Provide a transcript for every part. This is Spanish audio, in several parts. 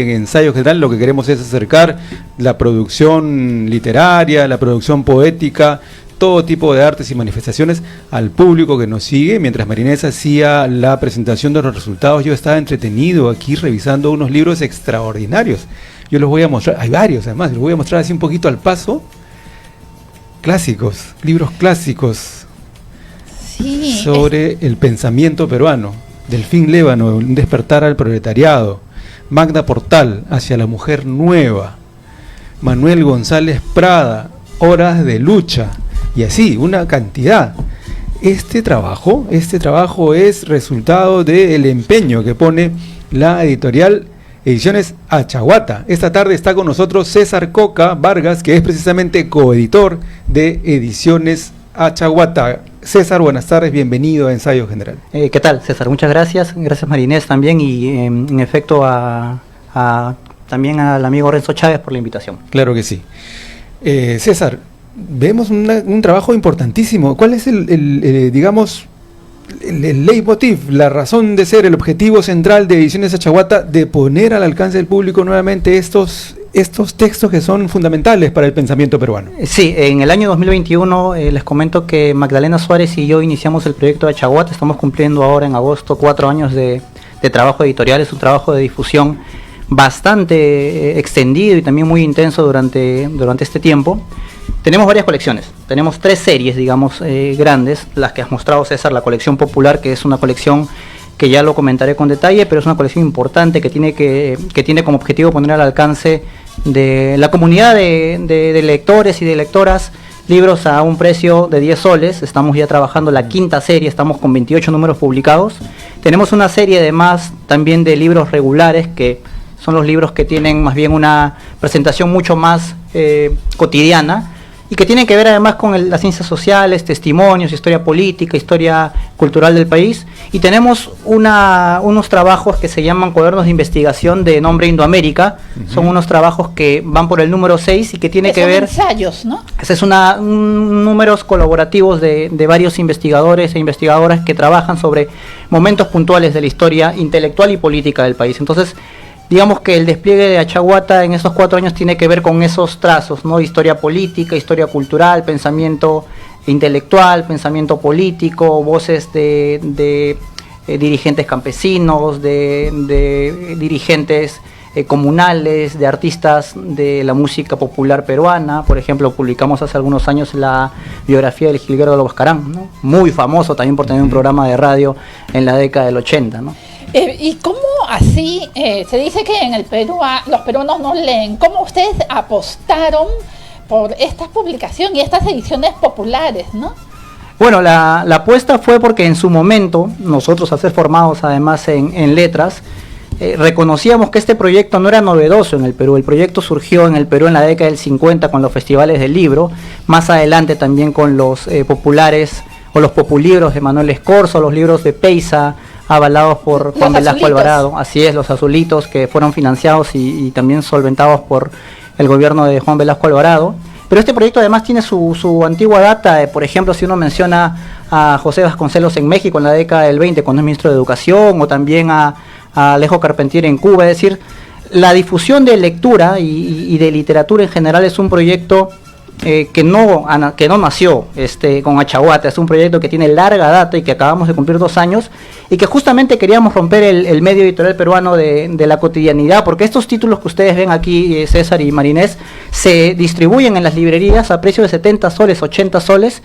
En Ensayo General lo que queremos es acercar la producción literaria, la producción poética, todo tipo de artes y manifestaciones al público que nos sigue. Mientras Marinés hacía la presentación de los resultados, yo estaba entretenido aquí revisando unos libros extraordinarios. Yo los voy a mostrar, hay varios además, los voy a mostrar así un poquito al paso. Clásicos, libros clásicos, sí, sobre el pensamiento peruano. Delfín Lévano, Un despertar al proletariado. Magda Portal, Hacia la mujer nueva. Manuel González Prada, Horas de lucha. Y así, una cantidad. Este trabajo es resultado del empeño que pone la editorial Ediciones Achahuata. Esta tarde está con nosotros César Coca Vargas, que es precisamente coeditor de Ediciones Achahuata. César, buenas tardes, bienvenido a Ensayo General. ¿Qué tal, César? Muchas gracias. Gracias, Marinés, también, y en efecto también al amigo Renzo Chávez por la invitación. Claro que sí. César, vemos un trabajo importantísimo. ¿Cuál es digamos, el leitmotiv, la razón de ser, el objetivo central de Ediciones Achahuata, de poner al alcance del público nuevamente estos textos que son fundamentales para el pensamiento peruano? Sí, en el año 2021 les comento que Magdalena Suárez y yo iniciamos el proyecto de Achahuata. Estamos cumpliendo ahora en agosto 4 años de trabajo editorial. Es un trabajo de difusión bastante extendido y también muy intenso durante este tiempo. Tenemos varias colecciones, tenemos 3 series, digamos, grandes, las que has mostrado, César, la colección popular, que es una colección que ya lo comentaré con detalle, pero es una colección importante que tiene como objetivo poner al alcance de la comunidad de lectores y de lectoras libros a un precio de 10 soles. Estamos ya trabajando la 5ª serie, estamos con 28 números publicados. Tenemos una serie además también de libros regulares, que son los libros que tienen más bien una presentación mucho más cotidiana, y que tienen que ver además con las ciencias sociales, testimonios, historia política, historia cultural del país. Y tenemos unos trabajos que se llaman cuadernos de investigación de nombre Indoamérica. Son unos trabajos que van por el número 6 y que tiene que ver... ensayos, ¿no? Ese es números colaborativos de varios investigadores e investigadoras que trabajan sobre momentos puntuales de la historia intelectual y política del país. Entonces, digamos que el despliegue de Achahuata en estos 4 años tiene que ver con esos trazos, ¿no? Historia política, historia cultural, pensamiento intelectual, pensamiento político, voces de dirigentes campesinos, de dirigentes comunales, de artistas de la música popular peruana. Por ejemplo, publicamos hace algunos años la biografía del Gilguero de los Boscarán, ¿no? Muy famoso también por tener un programa de radio en la década del 80, ¿no? ¿Y cómo así se dice que en el Perú los peruanos no leen? ¿Cómo ustedes apostaron por esta publicación y estas ediciones populares, no? Bueno, la apuesta fue porque en su momento, nosotros al ser formados además en letras, reconocíamos que este proyecto no era novedoso en el Perú. El proyecto surgió en el Perú en la década del 50 con los festivales del libro, más adelante también con los populares o los populibros de Manuel Escorzo, los libros de Peiza, avalados por Juan Velasco Alvarado. Así es, los azulitos, que fueron financiados y también solventados por el gobierno de Juan Velasco Alvarado. Pero este proyecto además tiene su antigua data. Por ejemplo, si uno menciona a José Vasconcelos en México en la década del 20, cuando es ministro de Educación, o también a Alejo Carpentier en Cuba. Es decir, la difusión de lectura y de literatura en general es un proyecto que no nació con Achahuata. Es un proyecto que tiene larga data y que acabamos de cumplir 2 años, y que justamente queríamos romper el medio editorial peruano de la cotidianidad, porque estos títulos que ustedes ven aquí, César y Marinés, se distribuyen en las librerías a precio de 70 soles, 80 soles,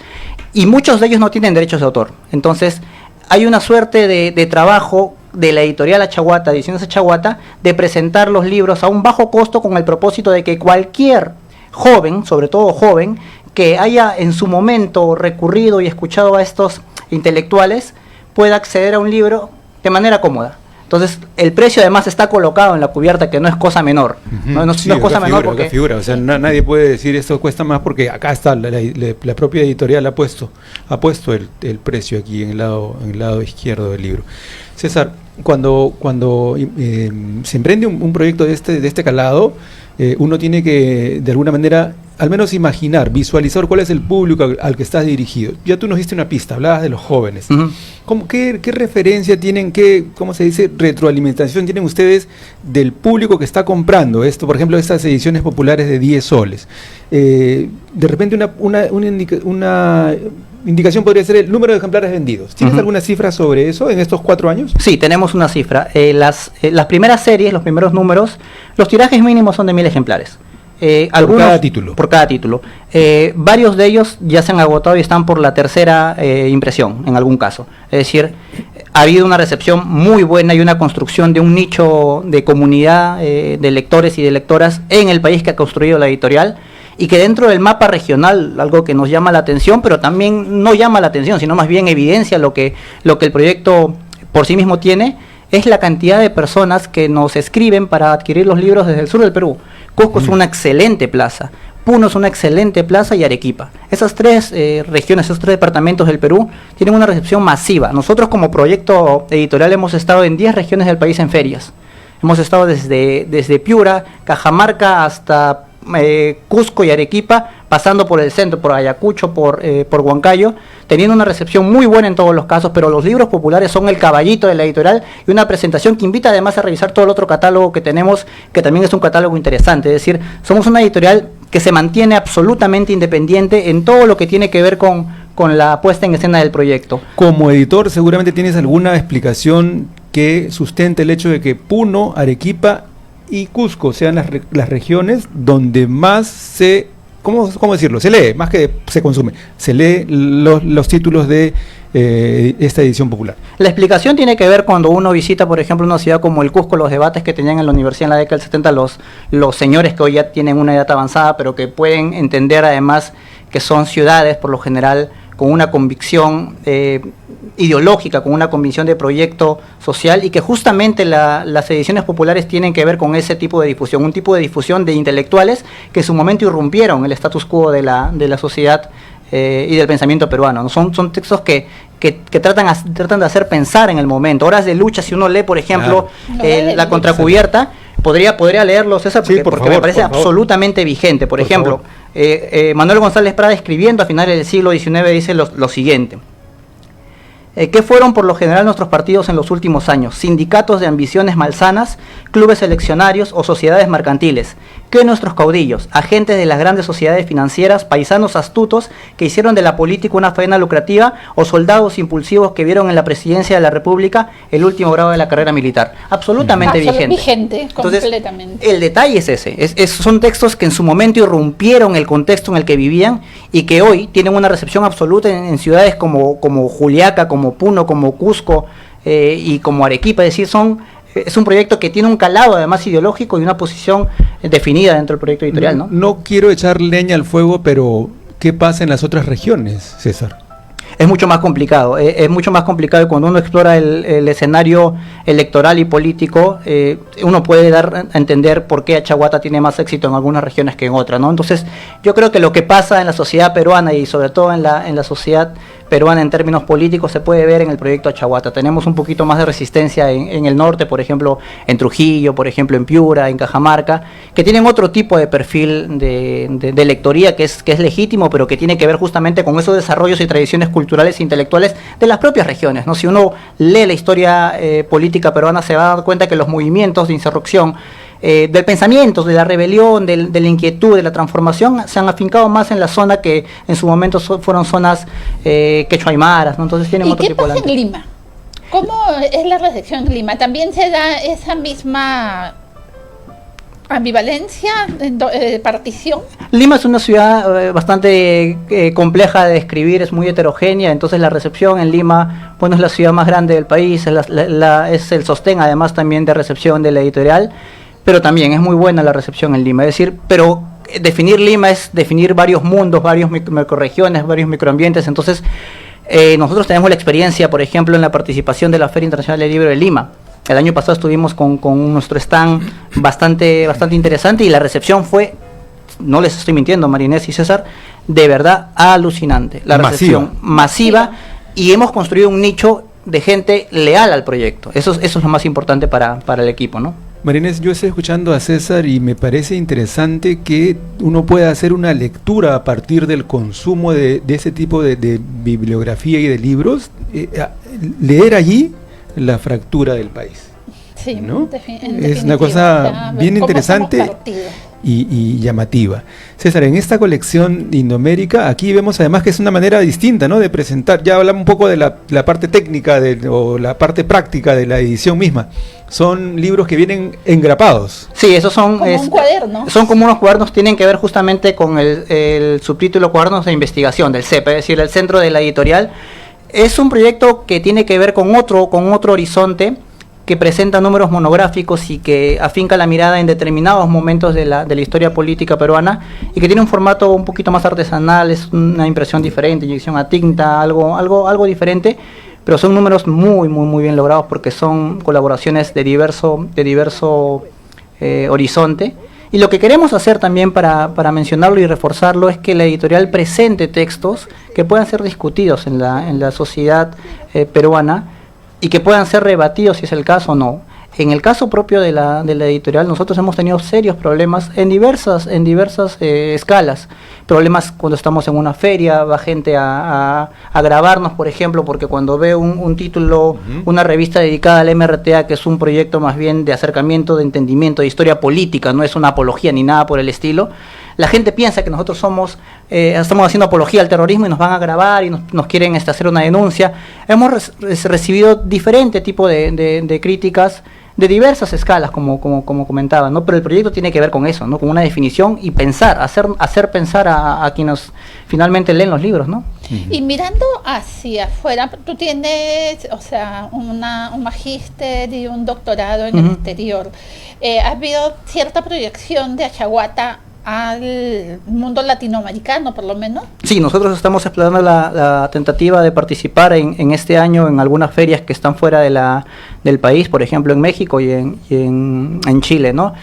y muchos de ellos no tienen derechos de autor. Entonces hay una suerte de trabajo de la editorial Achahuata, Ediciones Achahuata, de presentar los libros a un bajo costo, con el propósito de que cualquier joven, sobre todo joven, que haya en su momento recurrido y escuchado a estos intelectuales, pueda acceder a un libro de manera cómoda. Entonces, el precio además está colocado en la cubierta, que no es cosa menor. No es cosa menor porque... Figura. O sea, nadie puede decir esto cuesta más, porque acá está, la propia editorial ha puesto el precio aquí en el lado izquierdo del libro. César, cuando se emprende un proyecto de este calado, uno tiene que, de alguna manera, al menos imaginar, visualizar cuál es el público al que estás dirigido. Ya tú nos diste una pista, hablabas de los jóvenes. ¿Qué referencia tienen, cómo se dice, retroalimentación tienen ustedes del público que está comprando esto? Por ejemplo, estas ediciones populares de 10 soles. De repente una indicación podría ser el número de ejemplares vendidos. ¿Tienes alguna cifra sobre eso en estos 4 años? Sí, tenemos una cifra. Las primeras series, los primeros números, los tirajes mínimos son de 1000 ejemplares. Algunos, por cada título. Por cada título. Varios de ellos ya se han agotado y están por la tercera impresión, en algún caso. Es decir, ha habido una recepción muy buena y una construcción de un nicho de comunidad de lectores y de lectoras en el país que ha construido la editorial, y que dentro del mapa regional, algo que nos llama la atención, pero también no llama la atención, sino más bien evidencia lo que el proyecto por sí mismo tiene, es la cantidad de personas que nos escriben para adquirir los libros desde el sur del Perú. Cusco es una excelente plaza, Puno es una excelente plaza y Arequipa. Esas 3 regiones, esos 3 departamentos del Perú tienen una recepción masiva. Nosotros como proyecto editorial hemos estado en 10 regiones del país en ferias. Hemos estado desde Piura, Cajamarca hasta Cusco y Arequipa, pasando por el centro, por Ayacucho, por Huancayo, teniendo una recepción muy buena en todos los casos, pero los libros populares son el caballito de la editorial y una presentación que invita además a revisar todo el otro catálogo que tenemos, que también es un catálogo interesante. Es decir, somos una editorial que se mantiene absolutamente independiente en todo lo que tiene que ver con la puesta en escena del proyecto. Como editor, seguramente tienes alguna explicación que sustente el hecho de que Puno, Arequipa y Cusco sean las regiones donde más se, ¿cómo decirlo? Se lee, más que se consume, se lee los títulos de esta edición popular. La explicación tiene que ver cuando uno visita, por ejemplo, una ciudad como el Cusco, los debates que tenían en la universidad en la década del 70 los señores que hoy ya tienen una edad avanzada, pero que pueden entender además que son ciudades, por lo general, con una convicción ideológica, con una convicción de proyecto social, y que justamente las ediciones populares tienen que ver con ese tipo de difusión, un tipo de difusión de intelectuales que en su momento irrumpieron el status quo de la sociedad y del pensamiento peruano. Son textos que tratan de hacer pensar en el momento. Horas de lucha, si uno lee, por ejemplo, la contracubierta, podría leerlo, César, porque, porque me parece absolutamente vigente. Por ejemplo, Manuel González Prada, escribiendo a finales del siglo XIX, dice lo siguiente: ¿qué fueron por lo general nuestros partidos en los últimos años? Sindicatos de ambiciones malsanas, clubes eleccionarios o sociedades mercantiles. ¿Qué nuestros caudillos? Agentes de las grandes sociedades financieras, paisanos astutos que hicieron de la política una faena lucrativa, o soldados impulsivos que vieron en la presidencia de la República el último grado de la carrera militar. Absolutamente vigente. Entonces, completamente. El detalle es ese. Son textos que en su momento irrumpieron el contexto en el que vivían y que hoy tienen una recepción absoluta en ciudades como Juliaca, como Puno, como Cusco y como Arequipa. Es decir, es un proyecto que tiene un calado además ideológico y una posición definida dentro del proyecto editorial, ¿no? No quiero echar leña al fuego, pero ¿qué pasa en las otras regiones, César? Es mucho más complicado, y cuando uno explora el escenario electoral y político, uno puede dar a entender por qué Achahuata tiene más éxito en algunas regiones que en otras, ¿no? Entonces, yo creo que lo que pasa en la sociedad peruana y sobre todo en la sociedad peruana en términos políticos se puede ver en el proyecto Achahuata. Tenemos un poquito más de resistencia en el norte, por ejemplo, en Trujillo, por ejemplo, en Piura, en Cajamarca, que tienen otro tipo de perfil de lectoría que es legítimo, pero que tiene que ver justamente con esos desarrollos y tradiciones culturales e intelectuales de las propias regiones, ¿no? Si uno lee la historia política peruana, se va a dar cuenta que los movimientos de insurrección, del pensamiento, de la rebelión, de la inquietud, de la transformación, se han afincado más en la zona que en su momento fueron zonas quechua-aymaras, ¿no? Entonces tienen otro tipo de... ¿Y qué pasa en Lima? ¿Cómo es la recepción en Lima? ¿También se da esa misma ambivalencia, partición? Lima es una ciudad bastante compleja de describir, es muy heterogénea, entonces la recepción en Lima, bueno, es la ciudad más grande del país, es el sostén además también de recepción de la editorial, pero también es muy buena la recepción en Lima. Es decir, pero definir Lima es definir varios mundos, varios microregiones, varios microambientes. Entonces, nosotros tenemos la experiencia, por ejemplo, en la participación de la Feria Internacional del Libro de Lima. El año pasado estuvimos con nuestro stand bastante interesante y la recepción fue, no les estoy mintiendo, Marinés y César, de verdad alucinante. La recepción masiva, y hemos construido un nicho de gente leal al proyecto. Eso es lo más importante para el equipo, ¿no? Marinés, yo estoy escuchando a César y me parece interesante que uno pueda hacer una lectura a partir del consumo de ese tipo de bibliografía y de libros, leer allí la fractura del país. Sí, ¿no? en Es una cosa bien interesante y llamativa. César, en esta colección indomérica, aquí vemos además que es una manera distinta, ¿no?, de presentar. Ya hablamos un poco de la parte técnica o la parte práctica de la edición misma. Son libros que vienen engrapados. Sí, esos son... Como un cuaderno. Son como unos cuadernos, tienen que ver justamente con el subtítulo Cuadernos de Investigación del CEP, es decir, el Centro de la Editorial. Es un proyecto que tiene que ver con otro horizonte, que presenta números monográficos y que afinca la mirada en determinados momentos de la historia política peruana, y que tiene un formato un poquito más artesanal, es una impresión diferente, inyección a tinta, algo diferente, pero son números muy bien logrados porque son colaboraciones de diverso horizonte. Y lo que queremos hacer también para mencionarlo y reforzarlo es que la editorial presente textos que puedan ser discutidos en la sociedad peruana, y que puedan ser rebatidos si es el caso o no. En el caso propio de la editorial, nosotros hemos tenido serios problemas en diversas escalas. Problemas cuando estamos en una feria, va gente a grabarnos, por ejemplo, porque cuando ve un título, una revista dedicada al MRTA, que es un proyecto más bien de acercamiento, de entendimiento, de historia política, no es una apología ni nada por el estilo, la gente piensa que nosotros estamos haciendo apología al terrorismo y nos van a grabar y nos quieren hacer una denuncia. Hemos recibido diferente tipo de críticas de diversas escalas, como comentaba, ¿no? Pero el proyecto tiene que ver con eso, ¿no? Con una definición y pensar, hacer pensar a quienes finalmente leen los libros, ¿no? Y mirando hacia afuera, tú tienes, o sea, un magíster y un doctorado en el exterior. ¿Ha habido cierta proyección de Achahuata al mundo latinoamericano, por lo menos? Sí, nosotros estamos explorando la tentativa de participar en este año en algunas ferias que están fuera del país, por ejemplo en México y en Chile, ¿no?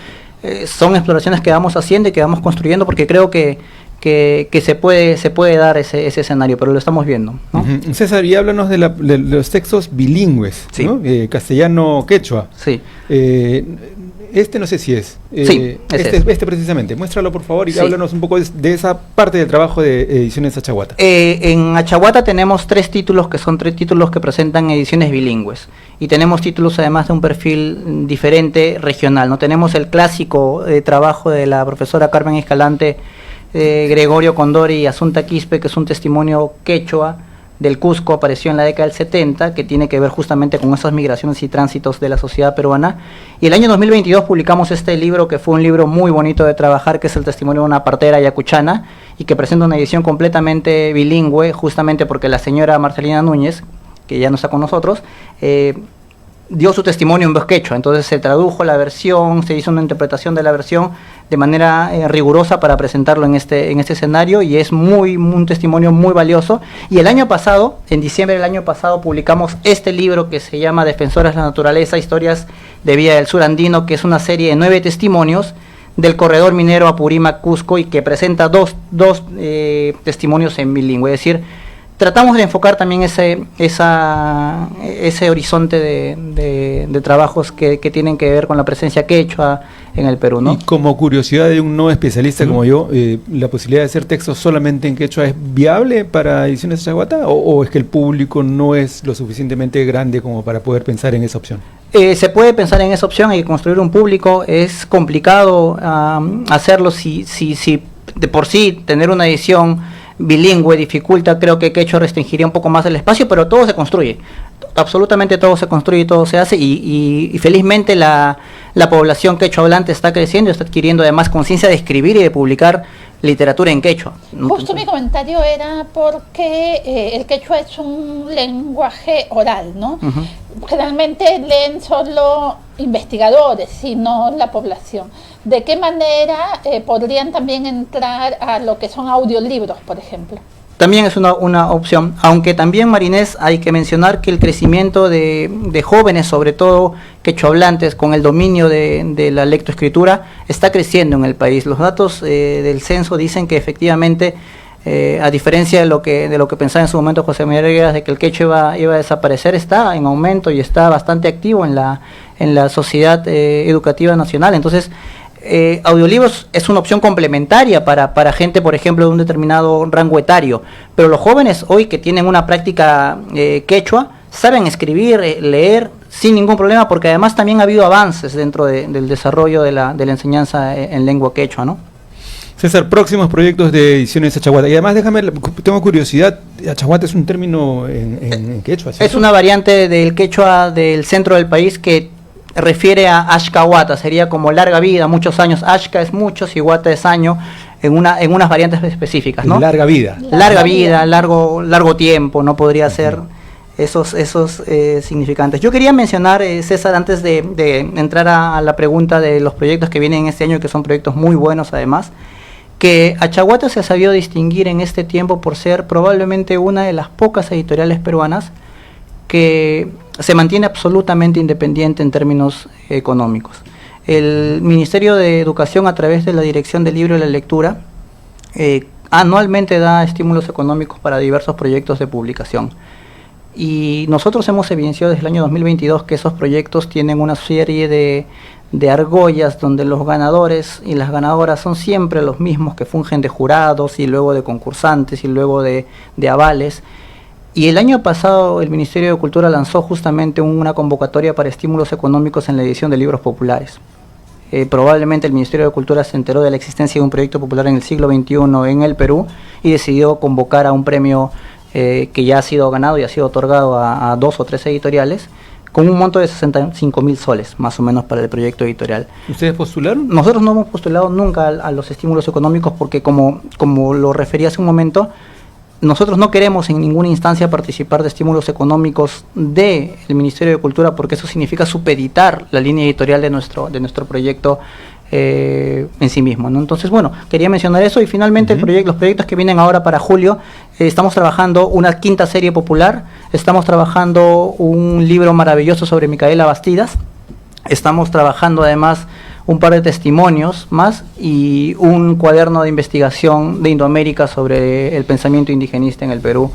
Son exploraciones que vamos haciendo y que vamos construyendo, porque creo que se puede dar ese escenario, pero lo estamos viendo, ¿no? César, y háblanos de los textos bilingües, sí, ¿no? Castellano-quechua. Sí. No sé si es. Sí, este precisamente. Muéstralo, por favor, y háblanos un poco de esa parte del trabajo de Ediciones Achahuata. En Achahuata tenemos 3 títulos, que son 3 títulos que presentan ediciones bilingües. Y tenemos títulos además de un perfil diferente, regional, ¿no? Tenemos el clásico trabajo de la profesora Carmen Escalante, Gregorio Condori y Asunta Quispe, que es un testimonio quechua del Cusco, apareció en la década del 70, que tiene que ver justamente con esas migraciones y tránsitos de la sociedad peruana. Y el año 2022 publicamos este libro, que fue un libro muy bonito de trabajar, que es el testimonio de una partera ayacuchana, y que presenta una edición completamente bilingüe, justamente porque la señora Marcelina Núñez, que ya no está con nosotros, dio su testimonio en voz quechua. Entonces se tradujo la versión, se hizo una interpretación de la versión de manera rigurosa para presentarlo en este escenario, y es un testimonio muy valioso. Y el año pasado, en diciembre del año pasado, publicamos este libro que se llama Defensoras de la Naturaleza, Historias de Vida del Sur Andino, que es una serie de 9 testimonios del corredor minero Apurímac-Cusco, y que presenta dos testimonios en bilingüe. Es decir, tratamos de enfocar también ese horizonte de trabajos que tienen que ver con la presencia quechua en el Perú, ¿no? Y como curiosidad de un no especialista como yo, ¿la posibilidad de hacer textos solamente en quechua es viable para Ediciones Achahuata, o es que el público no es lo suficientemente grande como para poder pensar en esa opción? Se puede pensar en esa opción, hay que construir un público. Es complicado hacerlo si de por sí tener una edición bilingüe dificulta. Creo que quechua restringiría un poco más el espacio, pero todo se construye, absolutamente todo se construye y todo se hace, y felizmente la población quechua hablante está creciendo y está adquiriendo además conciencia de escribir y de publicar literatura en quechua. Justo mi comentario era porque el quechua es un lenguaje oral, ¿no? Generalmente leen solo investigadores, sino la población. ¿De qué manera podrían también entrar a lo que son audiolibros, por ejemplo? También es una opción, aunque también, Marinés, hay que mencionar que el crecimiento de jóvenes, sobre todo quechohablantes, con el dominio de la lectoescritura, está creciendo en el país. Los datos del censo dicen que efectivamente A diferencia de lo que pensaba en su momento José María Arguedas de que el quechua iba a desaparecer, está en aumento y está bastante activo en la sociedad educativa nacional. Entonces, audiolibros es una opción complementaria para gente, por ejemplo, de un determinado rango etario, pero los jóvenes hoy que tienen una práctica quechua saben escribir, leer sin ningún problema, porque además también ha habido avances dentro del desarrollo de la enseñanza en lengua quechua, ¿no? César, próximos proyectos de ediciones Achahuata. Y además, tengo curiosidad, Achahuata es un término en quechua, ¿cierto? Es una variante del quechua del centro del país que refiere a Axcahuata, sería como larga vida, muchos años. Axca es muchos y Huata es año, en unas variantes específicas, ¿no? Larga vida. Larga vida, largo tiempo, ¿no? Podría ser esos significantes. Yo quería mencionar, César, antes de entrar a la pregunta de los proyectos que vienen este año, que son proyectos muy buenos además, que Achahuata se ha sabido distinguir en este tiempo por ser probablemente una de las pocas editoriales peruanas que se mantiene absolutamente independiente en términos económicos. El Ministerio de Educación, a través de la Dirección del Libro y la Lectura, anualmente da estímulos económicos para diversos proyectos de publicación. Y nosotros hemos evidenciado desde el año 2022 que esos proyectos tienen una serie de argollas donde los ganadores y las ganadoras son siempre los mismos que fungen de jurados y luego de concursantes y luego de avales. Y el año pasado el Ministerio de Cultura lanzó justamente una convocatoria para estímulos económicos en la edición de libros populares. Probablemente el Ministerio de Cultura se enteró de la existencia de un proyecto popular en el siglo XXI en el Perú y decidió convocar a un premio que ya ha sido ganado y ha sido otorgado a 2 o 3 editoriales, con un monto de 65.000 soles, más o menos, para el proyecto editorial. ¿Ustedes postularon? Nosotros no hemos postulado nunca a los estímulos económicos porque, como lo referí hace un momento, nosotros no queremos en ninguna instancia participar de estímulos económicos del Ministerio de Cultura, porque eso significa supeditar la línea editorial de nuestro proyecto en sí mismo, ¿no? Entonces, bueno, quería mencionar eso. Y finalmente los proyectos que vienen ahora para julio, estamos trabajando una quinta serie popular, estamos trabajando un libro maravilloso sobre Micaela Bastidas, estamos trabajando además un par de testimonios más y un cuaderno de investigación de Indoamérica sobre el pensamiento indigenista en el Perú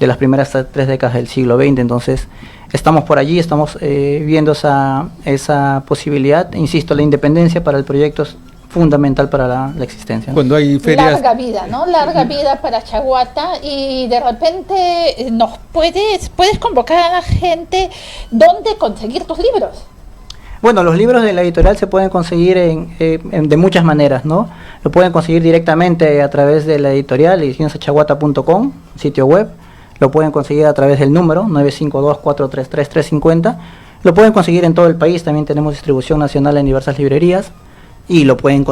de las primeras 3 décadas del siglo XX. Entonces, estamos por allí, estamos viendo esa posibilidad. Insisto, la independencia para el proyecto es fundamental para la existencia, ¿no? Cuando hay ferias... Larga vida, ¿no? Larga vida para Achahuata, y de repente puedes convocar a la gente dónde conseguir tus libros. Bueno, los libros de la editorial se pueden conseguir de muchas maneras, ¿no? Lo pueden conseguir directamente a través de la editorial, edicionesachahuata.com, sitio web. Lo pueden conseguir a través del número 952-433-350. Lo pueden conseguir en todo el país, también tenemos distribución nacional en diversas librerías. Y los pueden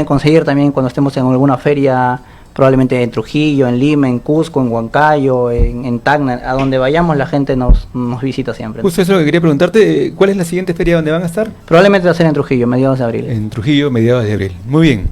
conseguir también cuando estemos en alguna feria, probablemente en Trujillo, en Lima, en Cusco, en Huancayo, en Tacna, a donde vayamos la gente nos visita siempre, ¿no? Justo eso es lo que quería preguntarte, ¿cuál es la siguiente feria donde van a estar? Probablemente va a ser en Trujillo, mediados de abril. En Trujillo, mediados de abril. Muy bien.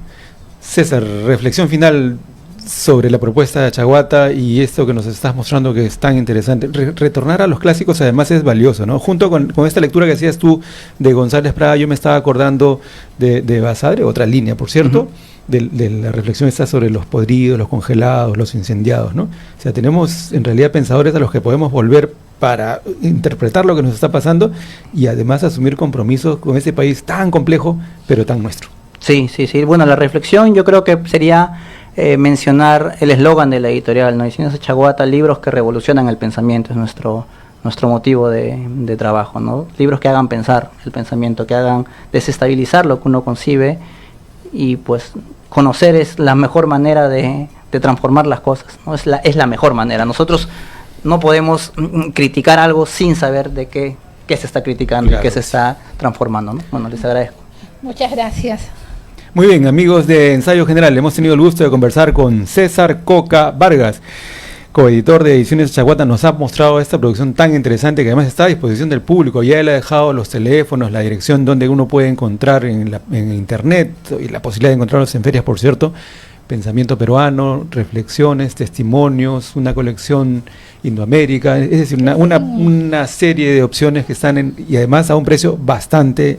César, reflexión final sobre la propuesta de Achahuata y esto que nos estás mostrando que es tan interesante. Retornar a los clásicos además es valioso, ¿no? Junto con esta lectura que hacías tú de González Prada, yo me estaba acordando de Basadre, otra línea, por cierto, de la reflexión esta sobre los podridos, los congelados, los incendiados, ¿no? O sea, tenemos en realidad pensadores a los que podemos volver para interpretar lo que nos está pasando y además asumir compromisos con este país tan complejo, pero tan nuestro. Sí. Bueno, la reflexión yo creo que sería mencionar el eslogan de la editorial, ¿no? Ediciones Achahuata, libros que revolucionan el pensamiento, es nuestro motivo de trabajo, ¿no? Libros que hagan pensar el pensamiento, que hagan desestabilizar lo que uno concibe, y pues conocer es la mejor manera de transformar las cosas, ¿no? Es la mejor manera. Nosotros no podemos criticar algo sin saber de qué se está criticando, claro, y qué se está transformando, ¿no? Bueno, les agradezco. Muchas gracias. Muy bien, amigos de Ensayo General, hemos tenido el gusto de conversar con César Coca Vargas, coeditor de Ediciones Achahuata. Nos ha mostrado esta producción tan interesante que además está a disposición del público. Ya él ha dejado los teléfonos, la dirección donde uno puede encontrar en internet, y la posibilidad de encontrarlos en ferias, por cierto. Pensamiento peruano, reflexiones, testimonios, una colección Indoamérica, es decir, una serie de opciones que están y además a un precio bastante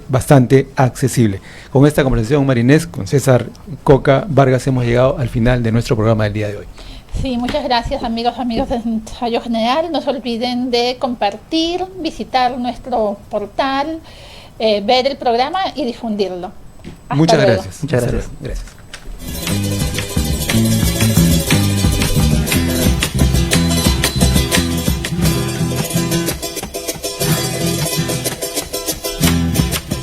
accesible. Con esta conversación, Marinés, con César Coca Vargas, hemos llegado al final de nuestro programa del día de hoy. Sí, muchas gracias amigos de Ensayo General. No se olviden de compartir, visitar nuestro portal, ver el programa y difundirlo. Hasta Muchas luego. gracias. Muchas Hasta gracias. luego. Gracias.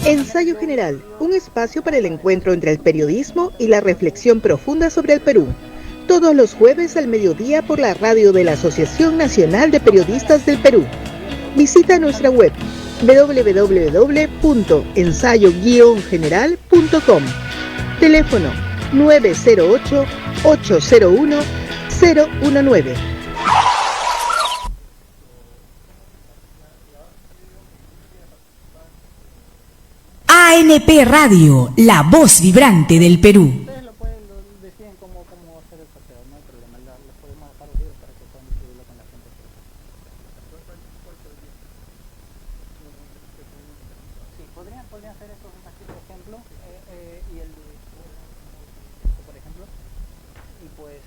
Ensayo General, un espacio para el encuentro entre el periodismo y la reflexión profunda sobre el Perú. Todos los jueves al mediodía por la radio de la Asociación Nacional de Periodistas del Perú. Visita nuestra web www.ensayo-general.com. Teléfono 908-801-019. ANP Radio, la voz vibrante del Perú. Ustedes lo deciden cómo hacer el sorteo, no hay problema, los podemos dejar libres para que puedan distribuirlo con la gente. Sí, podrían hacer eso aquí, por ejemplo, y el por ejemplo, y pues